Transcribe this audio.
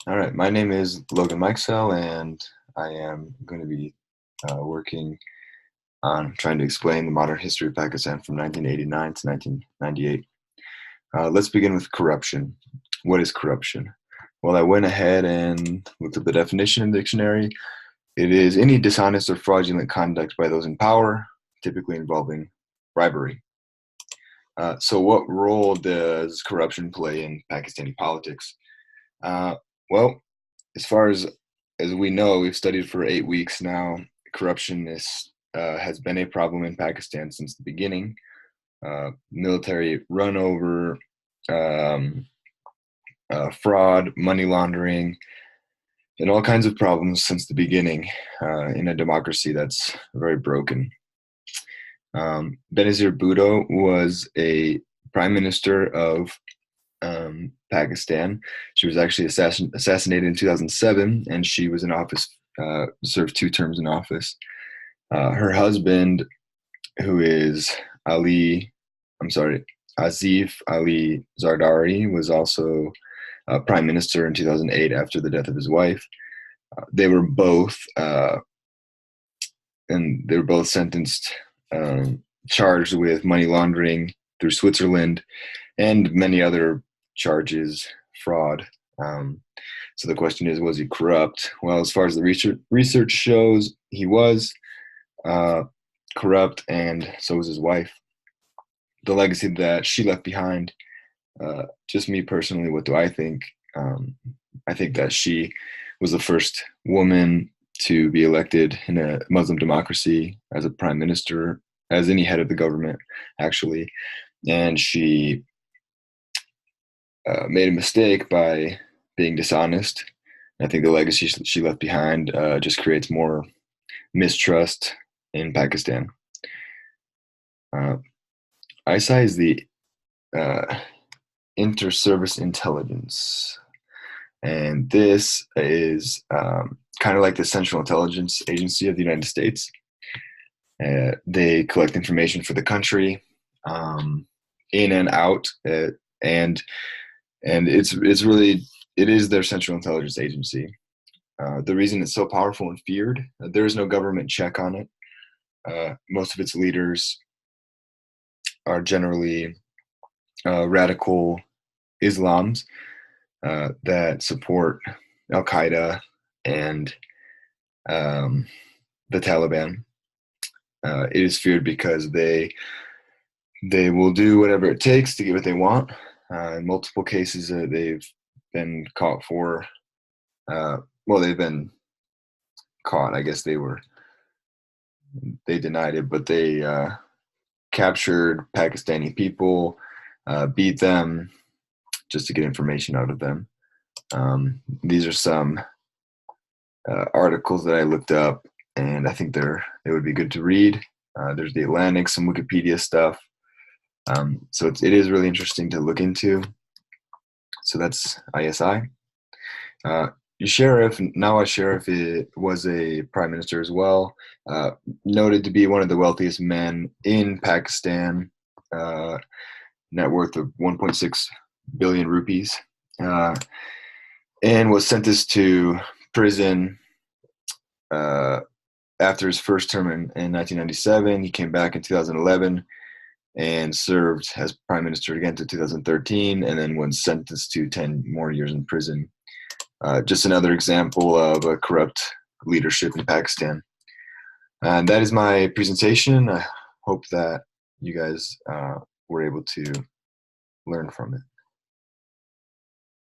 All right, my name is Logan Mikesell, and I am going to be working on trying to explain the modern history of Pakistan from 1989 to 1998. Let's begin with corruption. What is corruption? Well, I went ahead and looked up the definition in the dictionary. It is any dishonest or fraudulent conduct by those in power, typically involving bribery. So, what role does corruption play in Pakistani politics? Uh, well, as far as we know, we've studied for 8 weeks now. Corruption has been a problem in Pakistan since the beginning. Military run over, um, fraud, money laundering, and all kinds of problems since the beginning in a democracy that's very broken. Benazir Bhutto was a prime minister of Pakistan. She was actually assassinated in 2007, and she was in office, served 2 terms in office. Her husband, who is Asif Ali Zardari, was also prime minister in 2008 after the death of his wife. They were both, and they were both sentenced, charged with money laundering through Switzerland and many other charges, fraud. So the question is, was he corrupt? Well, as far as the research shows, he was corrupt, and so was his wife. The legacy that she left behind, just me personally, what do I think? I think that she was the first woman to be elected in a Muslim democracy as a prime minister, as any head of the government, actually. And she made a mistake by being dishonest. I think the legacy she left behind just creates more mistrust in Pakistan. ISI is the uh, Inter-Service Intelligence, and this is kind of like the Central Intelligence Agency of the United States. They collect information for the country, in and out, and it is their Central Intelligence Agency. The reason it's so powerful and feared, there is no government check on it. Most of its leaders are generally radical Islams that support Al Qaeda and the Taliban. It is feared because they will do whatever it takes to get what they want. In multiple cases, they've been caught for. They've been caught. I guess they denied it, but they captured Pakistani people, beat them just to get information out of them. These are some articles that I looked up, and I think they would be good to read. There's the Atlantic, some Wikipedia stuff. So it is really interesting to look into. So that's ISI. Nawaz Sharif was a prime minister as well, noted to be one of the wealthiest men in Pakistan, net worth of 1.6 billion rupees, and was sentenced to prison after his first term in 1997. He came back in 2011 and served as prime minister again to 2013, and then was sentenced to 10 more years in prison. Just another example of a corrupt leadership in Pakistan. And that is my presentation. I hope that you guys were able to learn from it.